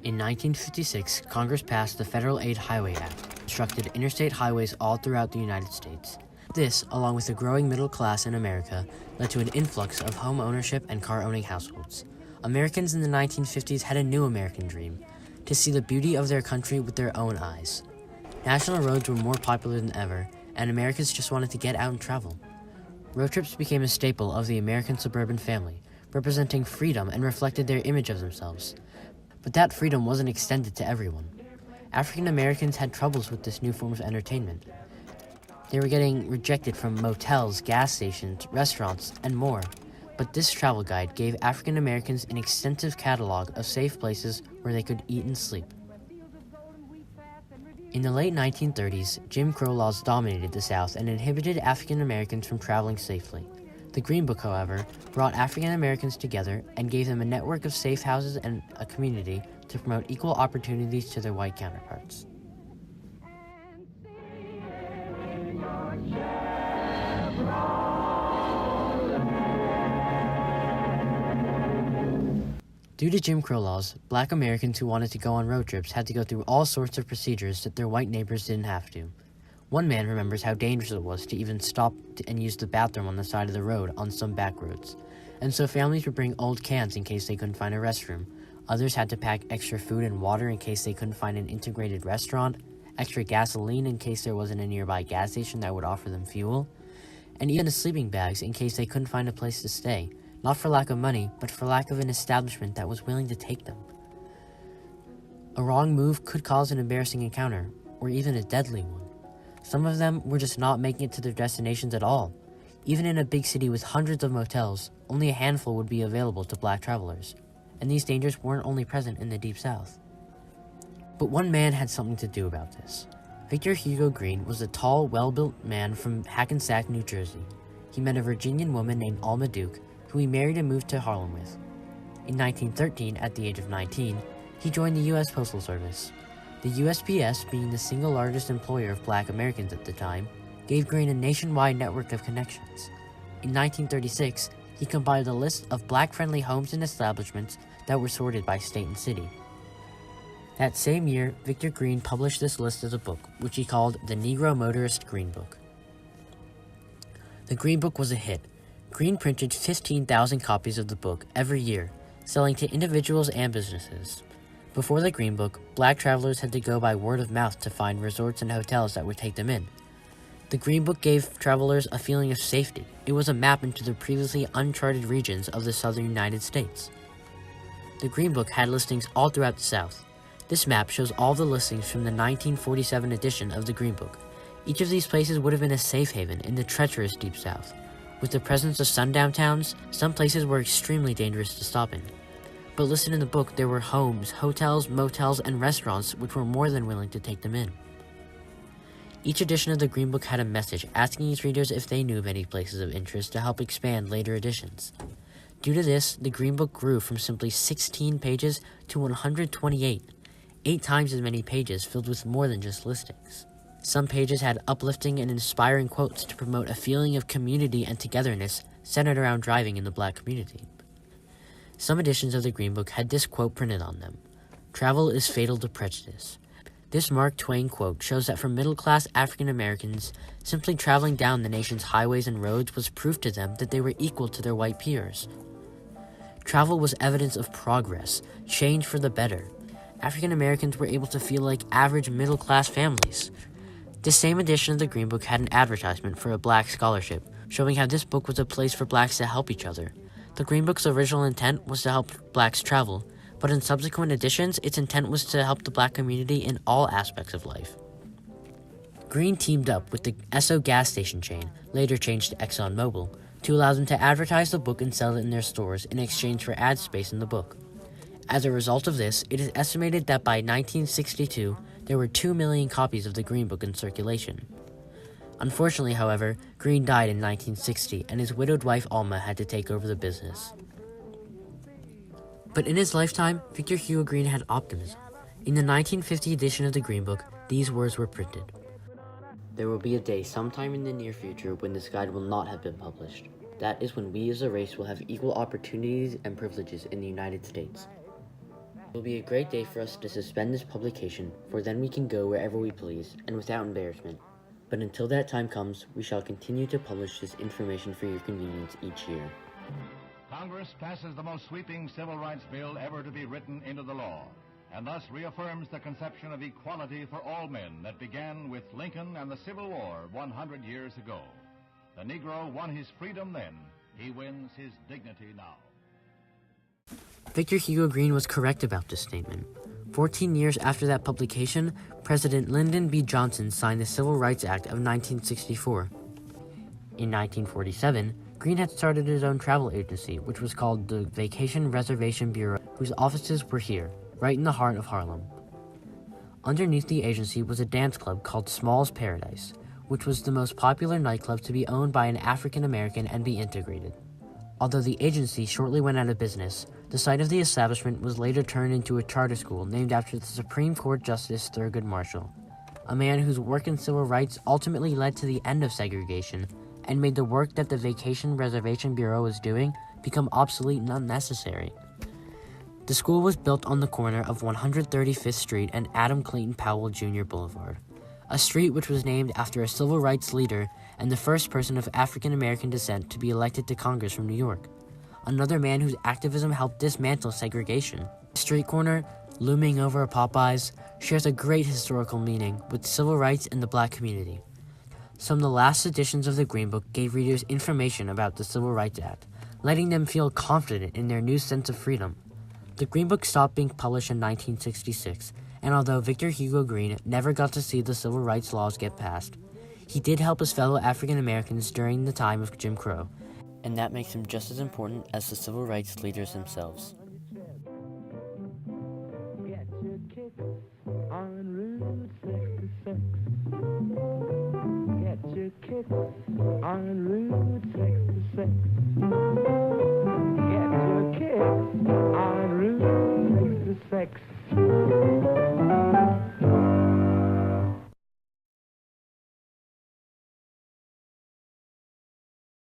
In 1956, Congress passed the Federal Aid Highway Act, constructed interstate highways all throughout the United States. This, along with the growing middle class in America, led to an influx of home ownership and car-owning households. Americans in the 1950s had a new American dream, to see the beauty of their country with their own eyes. National roads were more popular than ever, and Americans just wanted to get out and travel. Road trips became a staple of the American suburban family, representing freedom and reflected their image of themselves. But that freedom wasn't extended to everyone. African Americans had troubles with this new form of entertainment. They were getting rejected from motels, gas stations, restaurants, and more. But this travel guide gave African Americans an extensive catalog of safe places where they could eat and sleep. In the late 1930s, Jim Crow laws dominated the South and inhibited African Americans from traveling safely. The Green Book, however, brought African Americans together and gave them a network of safe houses and a community to promote equal opportunities to their white counterparts. Due to Jim Crow laws, Black Americans who wanted to go on road trips had to go through all sorts of procedures that their white neighbors didn't have to. One man remembers how dangerous it was to even stop and use the bathroom on the side of the road on some back roads, and so families would bring old cans in case they couldn't find a restroom. Others had to pack extra food and water in case they couldn't find an integrated restaurant, extra gasoline in case there wasn't a nearby gas station that would offer them fuel, and even sleeping bags in case they couldn't find a place to stay, not for lack of money, but for lack of an establishment that was willing to take them. A wrong move could cause an embarrassing encounter, or even a deadly one. Some of them were just not making it to their destinations at all. Even in a big city with hundreds of motels, only a handful would be available to Black travelers, and these dangers weren't only present in the Deep South. But one man had something to do about this. Victor Hugo Green was a tall, well-built man from Hackensack, New Jersey. He met a Virginian woman named Alma Duke, who he married and moved to Harlem with. In 1913, at the age of 19, he joined the U.S. Postal Service. The USPS, being the single largest employer of Black Americans at the time, gave Green a nationwide network of connections. In 1936, he compiled a list of Black-friendly homes and establishments that were sorted by state and city. That same year, Victor Green published this list as a book, which he called the Negro Motorist Green Book. The Green Book was a hit. Green printed 15,000 copies of the book every year, selling to individuals and businesses. Before the Green Book, Black travelers had to go by word of mouth to find resorts and hotels that would take them in. The Green Book gave travelers a feeling of safety. It was a map into the previously uncharted regions of the southern United States. The Green Book had listings all throughout the South. This map shows all the listings from the 1947 edition of the Green Book. Each of these places would have been a safe haven in the treacherous Deep South. With the presence of sundown towns, some places were extremely dangerous to stop in. But listed in the book, there were homes, hotels, motels, and restaurants which were more than willing to take them in. Each edition of the Green Book had a message asking its readers if they knew of any places of interest to help expand later editions. Due to this, the Green Book grew from simply 16 pages to 128, 8 times as many pages filled with more than just listings. Some pages had uplifting and inspiring quotes to promote a feeling of community and togetherness centered around driving in the Black community. Some editions of the Green Book had this quote printed on them: "Travel is fatal to prejudice." This Mark Twain quote shows that for middle-class African Americans, simply traveling down the nation's highways and roads was proof to them that they were equal to their white peers. Travel was evidence of progress, change for the better. African Americans were able to feel like average middle-class families. This same edition of the Green Book had an advertisement for a Black scholarship, showing how this book was a place for Blacks to help each other. The Green Book's original intent was to help Blacks travel, but in subsequent editions, its intent was to help the Black community in all aspects of life. Green teamed up with the Esso gas station chain, later changed to ExxonMobil, to allow them to advertise the book and sell it in their stores in exchange for ad space in the book. As a result of this, it is estimated that by 1962, there were 2 million copies of the Green Book in circulation. Unfortunately, however, Green died in 1960, and his widowed wife Alma had to take over the business. But in his lifetime, Victor Hugo Green had optimism. In the 1950 edition of the Green Book, these words were printed: "There will be a day sometime in the near future when this guide will not have been published. That is when we as a race will have equal opportunities and privileges in the United States. It will be a great day for us to suspend this publication, for then we can go wherever we please, and without embarrassment. But until that time comes, we shall continue to publish this information for your convenience each year. Congress passes the most sweeping civil rights bill ever to be written into the law, and thus reaffirms the conception of equality for all men that began with Lincoln and the Civil War 100 years ago. The Negro won his freedom then. He wins his dignity now. Victor Hugo Green was correct about this statement. 14 years after that publication, President Lyndon B. Johnson signed the Civil Rights Act of 1964. In 1947, Green had started his own travel agency, which was called the Vacation Reservation Bureau, whose offices were here, right in the heart of Harlem. Underneath the agency was a dance club called Small's Paradise, which was the most popular nightclub to be owned by an African American and be integrated. Although the agency shortly went out of business, the site of the establishment was later turned into a charter school named after the Supreme Court Justice Thurgood Marshall, a man whose work in civil rights ultimately led to the end of segregation and made the work that the Vacation Reservation Bureau was doing become obsolete and unnecessary. The school was built on the corner of 135th Street and Adam Clayton Powell Jr. Boulevard, a street which was named after a civil rights leader and the first person of African American descent to be elected to Congress from New York, another man whose activism helped dismantle segregation. The street corner, looming over Popeyes, shares a great historical meaning with civil rights and the black community. Some of the last editions of the Green Book gave readers information about the Civil Rights Act, letting them feel confident in their new sense of freedom. The Green Book stopped being published in 1966, and although Victor Hugo Green never got to see the civil rights laws get passed, he did help his fellow African Americans during the time of Jim Crow, and that makes him just as important as the civil rights leaders themselves. Get your kicks on Route 66. Get your kicks on Route 66. Get your kicks on Route 66.